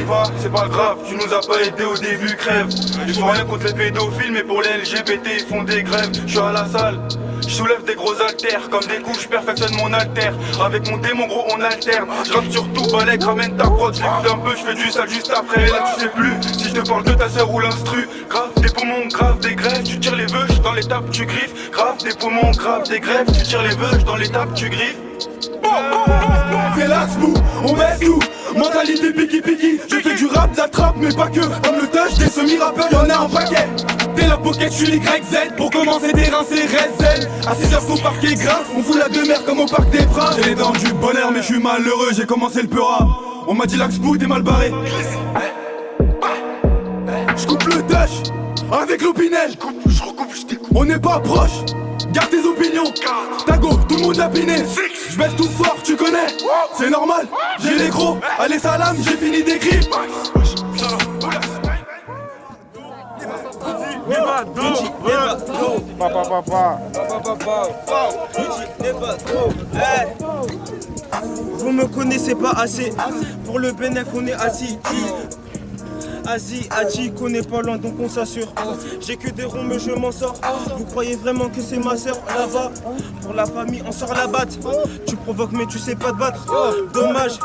t'aimes pas, c'est pas grave, tu nous as pas aidé au début, crève. Ils font rien contre les pédophiles, mais pour les LGBT ils font des grèves. Je suis à la salle, je soulève des gros haltères, comme des coups je perfectionne mon alter. Avec mon démon gros on alterne, je rappe sur tout, balèque, ramène ta prod, je l'écoute un peu, je fais du sale juste après. Et là tu sais plus, si je te parle de ta sœur ou l'instru. Grave des poumons, grave des grèves, tu tires les veuches, dans l'étape tu griffes. Grave des poumons, grave des grèves, tu tires les veuches, dans l'étape tu griffes. C'est l'axe-bou, on baisse tout. Mentalité piki-piki. Je fais du rap, de la trappe, mais pas que. Comme le touch des semi-rappeurs, y'en a un paquet. T'es la pocket, je suis YZ. Pour commencer des reins, c'est Red Z. À 6h, son parquet grave. On fout la demeure comme au parc des Princes. J'ai les dents du bonheur, mais je suis malheureux. J'ai commencé le peura. On m'a dit l'axe-bou, t'es mal barré. J'coupe le touch avec l'opinel. Je recoupe, je découpe. On n'est pas proche. Garde tes opinions, Tago, tout le monde l'a piné. Je baisse tout fort, tu connais, c'est normal, j'ai les gros. Allez salam, j'ai fini d'écrire. Vous me connaissez pas assez, pour le bénéf on est assis. Asie, Adji, connais pas loin donc on s'assure. J'ai que des ronds mais je m'en sors. Vous croyez vraiment que c'est ma soeur là-bas? Pour la famille on sort la batte. Tu provoques mais tu sais pas te battre. Dommage,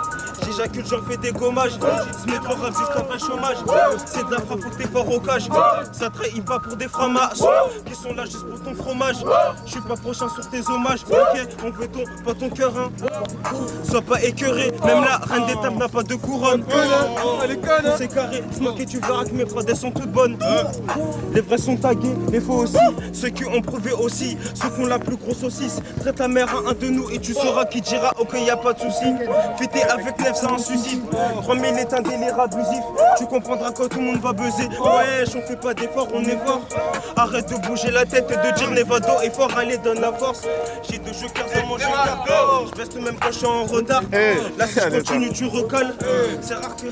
j'éjacule, j'en fais des gommages. Se mettre au rap juste après le chômage. C'est de la frappe, faut que t'es fort au cage. Ça trahit pas pour des framages qui sont là juste pour ton fromage. Je suis pas prochain sur tes hommages. Ok, on veut ton, pas ton cœur hein. Sois pas écœuré, même la reine des tables n'a pas de couronne. C'est carré, et tu verras que mes prods elles sont toutes bonnes. Les vrais sont tagués, les faux aussi. Ceux qui ont prouvé aussi, ceux qui ont la plus grosse saucisse. Traite ta mère à un de nous et tu sauras qui dira ok y a pas de soucis. Fêter avec Nef c'est un suicide. 3000 est un délire abusif. Tu comprendras quand tout le monde va buzzer. Ouais, on fait pas d'efforts, on est fort. Arrête de bouger la tête et de dire Nevado est fort, allez donne la force. J'ai deux jokers dans mon joker. Je baisse même quand je suis en retard. Là si je continue tu recales. C'est rare que...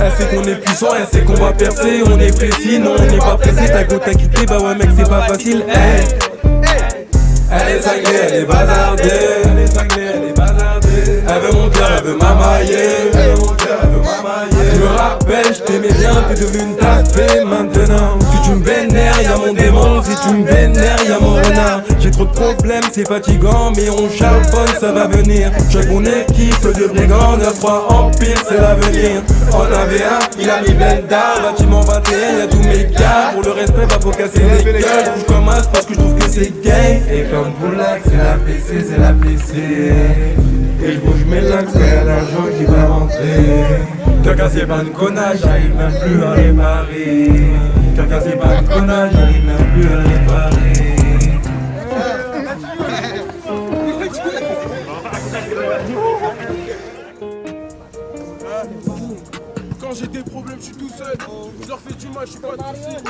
Elle sait qu'on est puissant, elle sait qu'on va percer. On est précis, non on n'est pas pressé. Ta go t'as quitté, bah ouais mec c'est pas facile. Elle est cinglée, elle est bazardée. Elle est cinglée, elle est bazardée. Elle veut mon cœur, elle veut m'amailler. Je me rappelle, je t'aimais bien, t'es devenu une tasse maintenant. Si tu me vénères, y'a mon démon. Si tu me vénères, y'a mon renard. J'ai trop de problèmes, c'est fatigant, mais on charbonne, ça va venir. J'ai mon équipe de brigands, 9-3 empire, c'est l'avenir. En avait un, il a mis Benda, bâtiment 21, y'a tous mes gars. Pour le respect, bah faut casser les gueules. Je commence parce que je trouve que c'est gay. Et comme Boulac, c'est la PC, c'est la PC. Et je bouge mes langues, c'est y'a l'argent qui va rentrer. T'as cassé pas de connasse, j'arrive même plus à réparer. T'as cassé pas de connasse, j'arrive même plus à réparer. Quand j'ai des problèmes, je suis tout seul. Je leur fais du mal, je suis pas tranquille.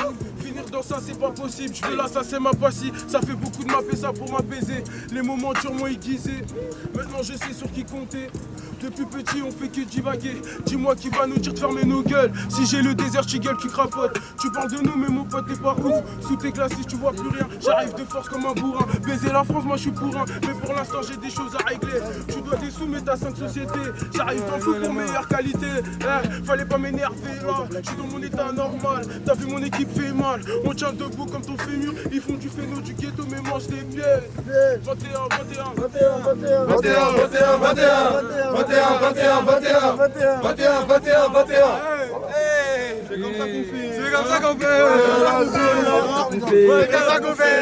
Finir dans ça, c'est pas possible. Je veux là, ça c'est ma passie. Ça fait beaucoup de m'appeler ça pour m'apaiser. Les moments durs m'ont aiguisé. Maintenant, je sais sur qui compter. Depuis petit, on fait que divaguer. Dis-moi qui va nous dire de fermer nos gueules. Si j'ai le désert, tu gueules, tu crapotes. Tu parles de nous, mais mon pote, t'es pas ouf. Sous tes glacis, tu vois plus rien. J'arrive de force comme un bourrin. Baiser la France, moi je suis pour un. Mais pour l'instant, j'ai des choses à régler. Tu dois des sous, mais t'as 5 sociétés. J'arrive dans le fou pour meilleure qualité. Fallait pas m'énerver, je suis dans mon état normal. T'as vu mon équipe fait mal. On tient debout comme ton fémur. Ils font du phéno du ghetto, mais mange des pieds. 21, 21. C'est comme ça qu'on fait. C'est comme ça qu'on fait.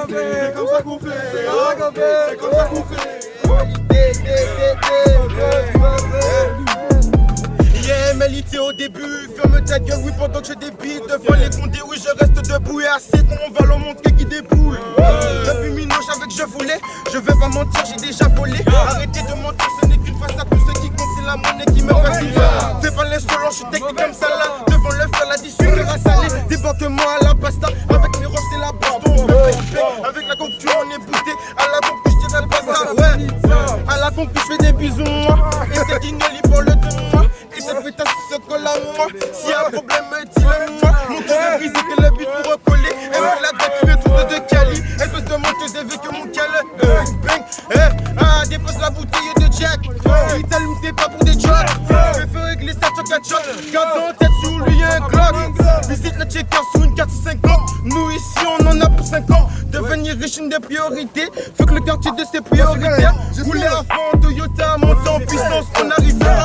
C'est comme ça qu'on fait. C'est comme ça qu'on fait. C'est comme ça qu'on fait. MLIT au début, ferme ta gueule, oui, pendant que je débite. Devant les condés, oui, je reste debout. Et assez qu'on va leur montrer qui déboule. Depuis Minoche avec je voulais, je vais pas mentir, j'ai déjà volé. Arrêtez de mentir, ce n'est qu'une face à tout ce qui compte, c'est la monnaie qui me fascine. Fais pas l'insolent, je suis technique comme ça là. Devant le fer, l'addition sera salée. Débanque-moi à la pasta, avec mes robes, c'est la baston. Avec la concurrence, on est boosté. À la concurrence, je dirais le basta, ouais. À la concurrence, je fais des bisous, et c'est guignol, ils font le de moi. Et cette pétasse se colle à moi. S'il y a un problème, dis-le moi. Mon cœur est brisé, que la vie pour recoller. Et moi, la tête, tu veux tout de 4-5 ans. Nous ici on en a pour 5 ans. Devenir riche une des priorités. Faut que le quartier de ses prioritaires. Rouler à fond, Toyota, monter en puissance, on arrivera.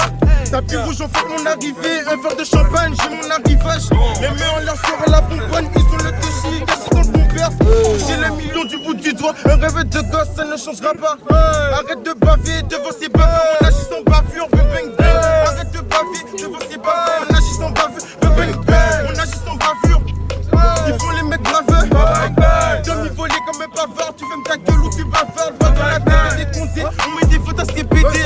Tapis rouge, on fait mon arrivée. Un verre de champagne, j'ai mon arrivage. Les mains en l'air sur la pomponne, ils ont le déchi, caché dans le bon perse. J'ai les millions du bout du doigt. Un rêve de gosse, ça ne changera pas. Arrête de baver devant ces baveux. On agit sans bavure, bang bang. Arrête de baver devant ces baveux. On agit sans bavure, bang bang. On agit sans bavure. Il faut les mettre graveux. Comme il volait comme un bavard. Tu fermes ta gueule ou tu bavardes. Pas dans la tête des comptés. On met des photos à se répéter.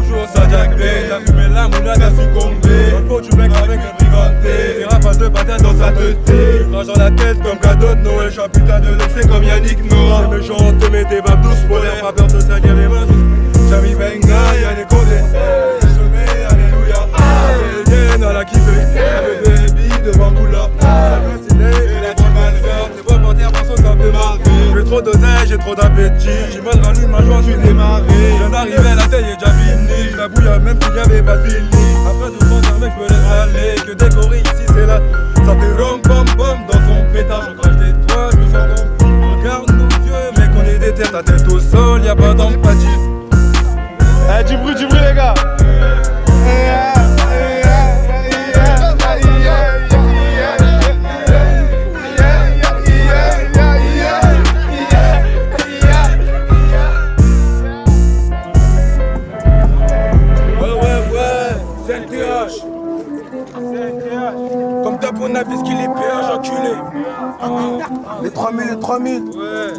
Toujours ça jacté, t'as fumé la moula, t'as succombé. Dans le pot du bec avec un briganté. Les rapaces de patate dans sa teuté. Rage dans la tête comme cadeau de Noël. J'suis un putain de l'excès comme Yannick Noah. C'est méchant, on te met des babes douces pour l'air. Pas peur de salir les mains. Jamy Benga, y'a les codés. C'est semé, alléluia. Alien à la kiffée. Le baby devant Moula. Ça doit stylé, et la team malheur. T'es pas mentir, parce que ça peut marrer. J'ai trop d'oseille, j'ai trop d'appétit. J'ai mal dans l'une, ma joie, j'suis démarré. Je viens d'arriver, la taille est déjà finie. La bouille même s'il y avait pas de fini. Après de prendre un mec, j'me laisse aller. Que décorer ici, c'est là. Ça fait rom pom pom dans son pétard. Je crache des toits, j'me sens bon. Regarde-nous vieux, mec, on est déter. Ta tête au sol, y'a pas d'empathie. Eh, du bruit les gars. Comme t'as bon avis qu'il est péage enculé. Les 3000, les 3000. Ouais.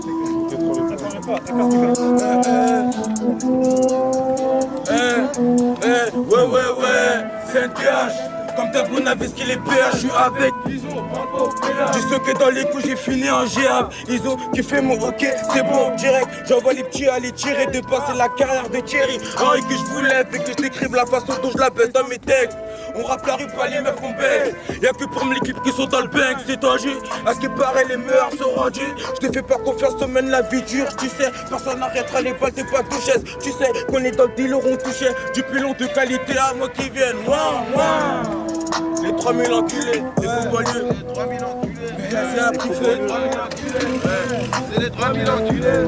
Ouais, c'est un TH. Comme t'as bon avis qu'il est péage, je suis avec Iso. Du que dans les coups j'ai fini en GAB. Iso qui fait mon hockey, c'est bon direct. J'envoie les petits aller tirer de passer la carrière de Thierry Henry que je voulais, fait que je t'écrive la façon dont je la baisse dans mes textes. On rappe la rue, pas les meufs qu'on baisse. Y'a que pour l'équipe qui sont dans le bank, c'est tendu. À ce qui paraît, les meurs sont rendus. Je te fais pas confiance, semaine la vie dure. Tu sais, personne n'arrêtera les balles, t'es pas toucheuse. Tu sais qu'on est dans le dealer, on touchait du pilon de qualité à moi qui viennent. Moi. Les 3000 enculés, les bons banlieues. Les 3000 enculés. C'est un prix fait. C'est les 3000 enculés.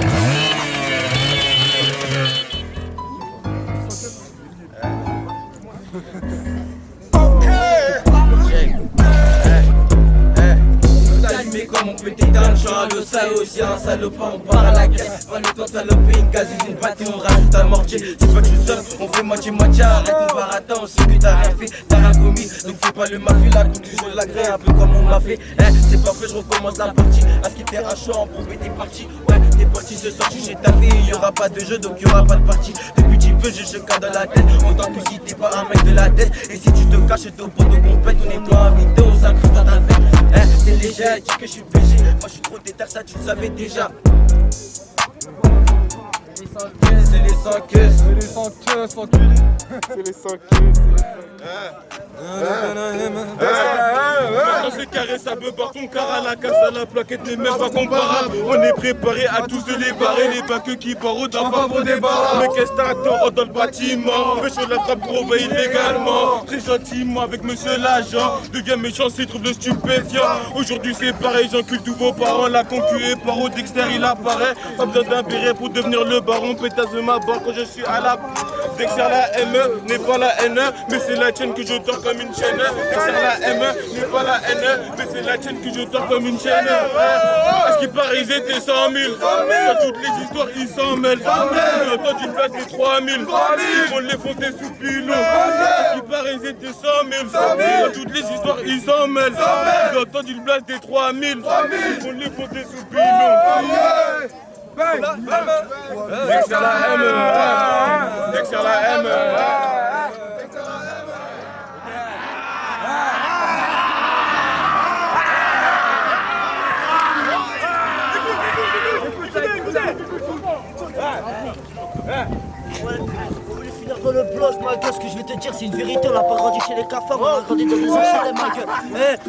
Mais comme on peut t'éteindre, je suis un lot, ça aussi un salopard, on part à la caisse. Pas le temps de saloper, une gaz, une pâté, on rajoute un mortier. C'est pas que je seul, on fait moitié-moitié, arrête ton baratin, on sait que t'as rien fait, t'as rien commis. Donc fais pas le mafia, la conclusion de la grève, un peu comme on m'a fait. C'est pas fait, je recommence la partie. À ce qui t'est chaud, en prouver t'es parti. Ouais, t'es parti ce soir, tu chez ta fille, y'aura pas de jeu, donc y'aura pas de partie. Depuis petit peu, j'ai ce cas dans la tête, autant que si t'es pas un mec de la tête. Et si tu te caches, t'es au pot de compète, on est pas invité, on s'incruste dans ta fête. C'est léger, dis que je suis PG, moi je suis trop déter, ça tu le savais déjà. C'est les 100 caisses. C'est les 100 caisses, enculés. C'est les 100 caisses. Maintenant c'est carré, ça peut par ton car à la casse à la plaquette n'est même pas comparable. On est préparé à tous se les barrer, les bacs qui parent d'un pas pour débarras. Mais qu'est-ce que t'attends dans le bâtiment? Pêche la frappe pour envahir illégalement. Très gentiment avec monsieur l'agent. Devient méchant s'il trouve le stupéfiant. Aujourd'hui c'est pareil, j'encule tous vos parents. La concu est paro, Dexter il apparaît. Pas besoin d'un béret pour devenir le baron. Pétasse de ma barre quand je suis à la... Dexter la ME n'est pas la NE, mais c'est la tienne que je dors comme une chaîne. Dexter la ME n'est pas la NE, mais c'est la tienne que je dors comme une chaîne. À ce qui paraît ils étaient 100 000. Dans toutes les histoires ils s'en mêlent. J'ai entendu place des 3 000. Ils vont les foncer sous pilon. À ce qui paraît ils étaient 100 000. Dans toutes les histoires ils s'en mêlent. J'ai entendu une place des 3 000. Ils vont les foncer sous pilon. Dexter la M. Dexter la M. On voulait finir dans le blosse ma gueule, ce que je vais te dire c'est une vérité, on n'a pas grandi chez les cafards, on a grandi dans des HLM ma gueule.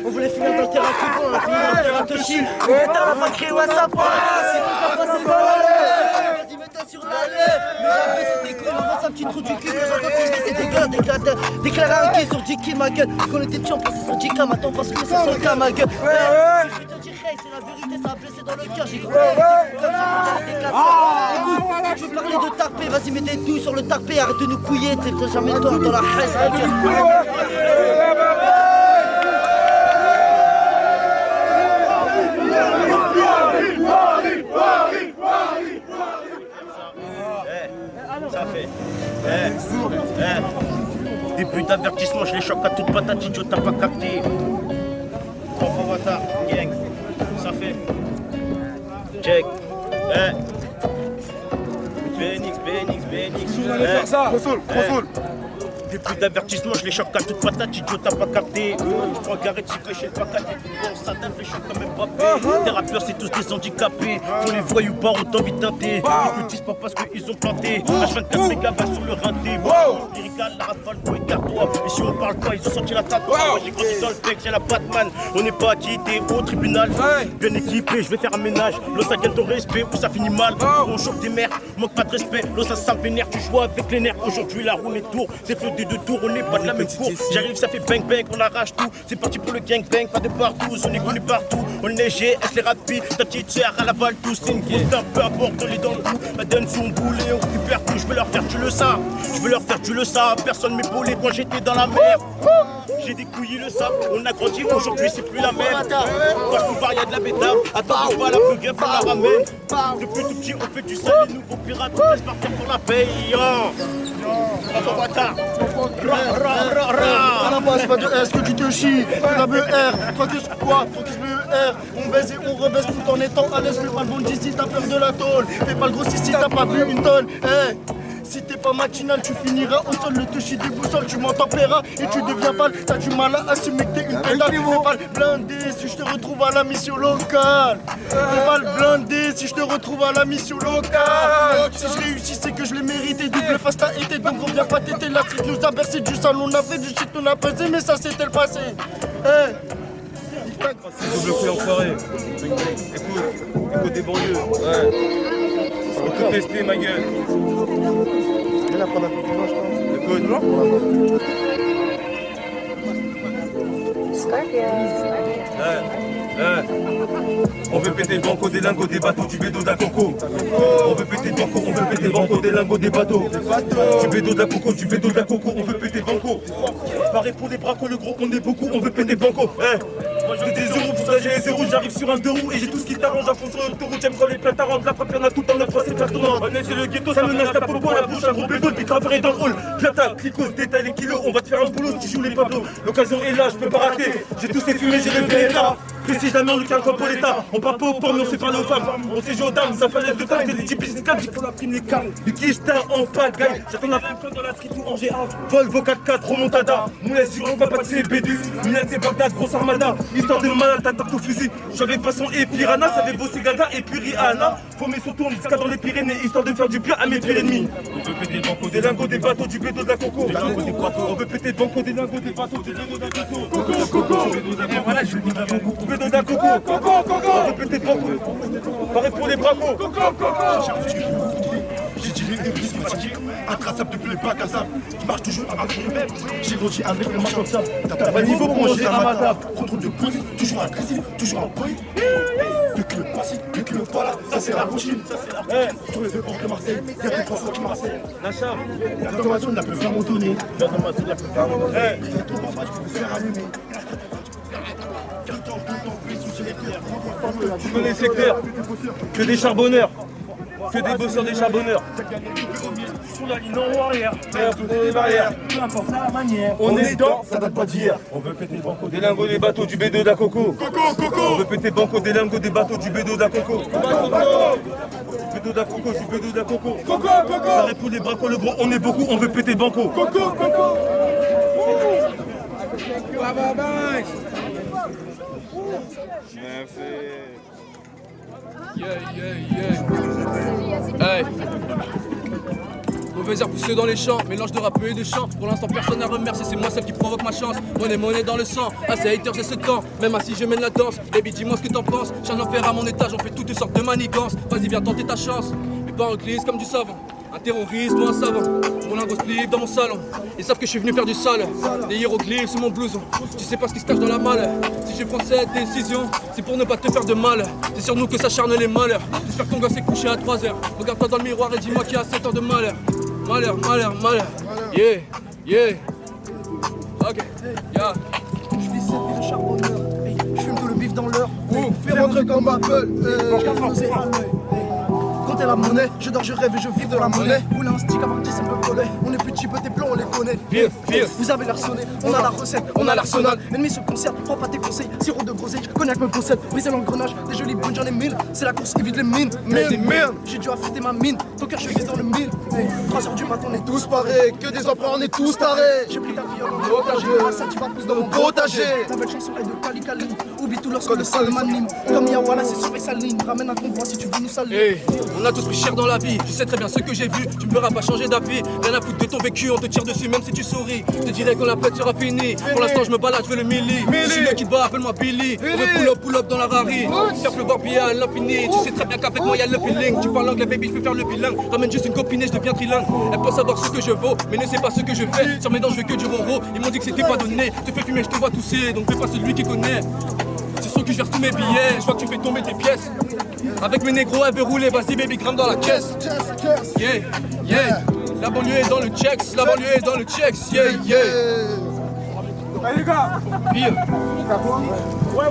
On voulait finir dans le terrain de football, on a fini dans le terrain de Toshi. Putain, on a pas créé WhatsApp, c'est tout à passer dans l'allée. Vas-y, mets-toi sur l'allée. Mais après c'était cool, on voit un petit trou du cul quand j'entends que c'est des gars déclarer un gay sur Jiki ma gueule. Quand on était petit on pensait sur Jika, maintenant on pense que c'est sur le cas ma gueule. Je vais te dire hey, c'est la vérité, ça a blessé dans le cœur, j'ai cru. Écoute, tu veux parler de tarpé, vas-y mets des douilles sur le tarpé, arrête de nous couiller, t'es jamais toi dans la haisse ma gueule. Ça fait. Début d'avertissement, je les choque à toute patate, idiot, t'as pas capté. Enfant bâtard, gang. Ça fait. Check. BNX. Consoule. Début d'avertissement, je les choque à toute patate, idiot, t'as pas capté. Je prends Gareth, si chez le patate, on s'adapte, les chocs comme Mbappé. Les rappeurs, c'est tous des handicapés. Faut les voyous pas, on t'envie de teinter. Ils te disent pas parce qu'ils ont planté. H24 mégabytes sur le rinté. Lyrical, la rafale, go écarte-toi. Et si on parle pas, ils ont senti la tête. Moi j'ai grandi dans le texte, y'a la Batman. On n'est pas quitté au tribunal. Bien équipé, je vais faire un ménage. L'eau ça gagne ton respect ou ça finit mal. On choque des mères, manque pas de respect. L'eau ça sent vénère, tu joues avec les nerfs. Aujourd'hui la roue est tour, c'est flotté de tour, on n'est pas de la même cour. J'arrive, ça fait bang bang, on arrache tout. C'est parti pour le gang bang, pas de partout. On est connu partout, on est GS, les rapides. Ta petite sœur à la balle, tout c'est une grosse tape, peu importe, on est dans le coup. La donne son boulet, on récupère tout. Je veux leur faire, tu le sais. Je veux leur faire, tu le sais. Personne m'épaulait quand j'étais dans la mer. J'ai des couilles, le savent. On a grandi, aujourd'hui c'est plus la même. Quand je pars, y'a de la bétave. Attends, on va la plug, on la ramène. Depuis tout petit, on fait du sale, les nouveaux pirates, on laisse partir pour la paye. Enfant bâtard. À la base, pas de S que tu te chies, de la BR, toi que ce quoi, focus BER, on baise et on rebaisse tout en étant à l'aise, fais pas le bon d'ici, t'as peur de la tôle, fais pas le gros si t'as pas bu une tonne, si t'es pas matinal, tu finiras au sol, le touchy des boussoles, tu m'entends paiera et tu deviens pâle, t'as du mal à assumer que t'es une pédale, fais pas le blindé si je te retrouve à la mission locale, fais pas le blindé si je te retrouve à la mission locale, si je réussis c'est que je l'ai mérité, double face t'as été, donc reviens pas t'étais, la street nous a bercé du sale, on a fait du shit, on a pesé, mais ça c'était le passé, Double fait enfoiré. Écoute des banlieues. On va tout tester ma gueule. Écoute. On veut péter le banco des lingots des bateaux du bédo d'Acoco. On veut péter le banco, on veut péter le banco des lingots des bateaux. Du bédo d'Acoco, du bédo d'Acoco, on veut péter le banco. Pareil pour les bracos, le gros, on est beaucoup, on veut péter le banco. Moi j'ai des euros pour ça, j'ai les zéros, j'arrive sur un deux roues et j'ai tout ce qui t'arrange à fond sur l'autoroute. J'aime quand les plats rentrent, la frappe y'en a tout en 9 c'est cartonnant. On est c'est le ghetto, ça menace ta popo, la bouche, un gros bédo, puis travailler dans le hall. Plata, clicos, détail les kilos, on va te faire un boulot si tu joues les pablos. L'occasion est là, je peux pas rater. J'ai tous ces fumées, j'ai rêvé l'état. Précise jamais, on le calme pour l'état. On parle pas aux pommes, mais on sait parler aux femmes. On sait jouer aux dames, ça fallait de table, j'ai des types fiscales, j'ai qu'on a pris les cartes. Du quichetin en pagaille, j'attends la fin dans la street ou en GA. Volvo 4x4, remontada. Moulès sur un pas de CB2. Milan c'est Bagdad, grosse armada. Histoire de malade, t'attaques au fusil. J'avais façon et Piranha, ça avait bossé Gaga et puis Rihanna. Faut mes sous tourne jusqu'à dans les Pyrénées, histoire de faire du bien à mes pires ennemis. On veut péter le banco des lingots des bateaux, du bédo de la coco. On veut péter le banco des lingots des bateaux, du bédo de la coco. Voilà, je veux dire du bédo de la coco. On veut péter le banco. Pareil pour les bracos. J'ai tiré des risques fatigués, intraçable depuis les bacs à sable. Je marche toujours avec le même. J'ai grandi avec le marchand de sable. T'as pas niveau pour manger à ma table. Contrôle de police, toujours agressif, toujours en bruit. Depuis le passé, depuis le voilà, ça c'est la routine. Sur les épaules de Marseille, y'a plus de 3 fois qui Marseille. La consommation n'a plus vraiment donné. La consommation n'a plus vraiment donné. C'est ton enfant qui peut faire allumer. Tu connais le secteur, que des charbonneurs, que des bosseurs des charbonneurs. Sur la ligne en arrière, les barrières, peu importe la manière. On est dedans, ça date pas d'hier. On veut péter le banco des lingots des bateaux du bédo d'Acoco. On veut péter le banco des lingots des bateaux du bédo d'Acoco. Du bédo d'Acoco, du bédo d'Acoco. Pareil pour les bracos, le gros, on est beaucoup, on veut péter le banco. Merci. Hey. Mauvais air poussé dans les champs, mélange de rap et de chant. Pour l'instant personne n'a remercié, c'est moi celle qui provoque ma chance. Monnaie dans le sang, assez haters j'ai ce temps. Même assis je mène la danse, baby dis-moi ce que t'en penses. J'ai un enfer à mon étage, on fait toutes sortes de manigances. Vas-y viens tenter ta chance, mes parents glissent comme du savon. Un terroriste ou un savant, je roule un gros slip dans mon salon. Ils savent que je suis venu faire du sale, des hiéroglyphes sous mon blouson. Tu sais pas ce qui se cache dans la malle. Si je prends cette décision, c'est pour ne pas te faire de mal. C'est sur nous que s'acharnent les malheurs. J'espère que ton gosse est couché à 3h. Regarde-toi dans le miroir et dis-moi qu'il y a 7 ans de malheur. Malheur. Yeah. Ok, yeah. Je vis cette vie de charbonneur. Je fume tout le bif dans l'heure. Fais rentrer comme Apple. Je garde nos compter la monnaie, je dors, je rêve et je vis de la monnaie. Rouler un stick avant 10, ça me collait. On est plus cheap, tes plans, on les connaît. Vous avez l'air sonné, on a la recette, on a l'arsenal. Ennemi se concerne, prends pas tes conseils. Sirop de groseille, cognac me possède. Briser l'engrenage, des jolis bonnes, j'en ai 1000. C'est la course, évite les mines. J'ai dû affûter ma mine, ton cœur, je vise dans le 1000. 3h du matin, on est tous parés. Que des empereurs, on est tous tarés. J'ai pris ta fille en otage, ça tu vas plus dans mon potager. Ta belle chanson est de Cali Cali. Oublie tout leur de Salmanim. Comme Yawala, c'est sur sa ligne. Ramène un convoi si tu veux nous saluer. On a tous pris cher dans la vie, je sais très bien ce que j'ai vu. Tu me verras pas changer d'avis, rien à foutre de ton vécu. On te tire dessus même si tu souris. Je te dirais quand la fête sera finie. Pour l'instant je me balade, je veux le milli. Je suis le qui te bat, appelle-moi Billy. On veut pull up dans la Rari. Faire pleuvoir bien à l'infini. Tu sais très bien qu'avec moi y'a le feeling. Tu parles anglais baby, je peux faire le bilingue. Ramène juste une copine et je deviens trilingue. Elle pense savoir ce que je vaux, mais ne sait pas ce que je fais. Sur mes dents je veux que du ronron. Ils m'ont dit que c'était pas donné. Je te fais fumer, je te vois tousser, donc fais pas celui qui connaît. C'est sûr que je verse tous mes billets, je vois que tu fais tomber tes pièces. Avec mes négros, elle veut rouler, vas-y baby, grimpe dans la caisse. Yeah. La banlieue est dans le checks, yeah. Allez les gars. Vieux. Ouais.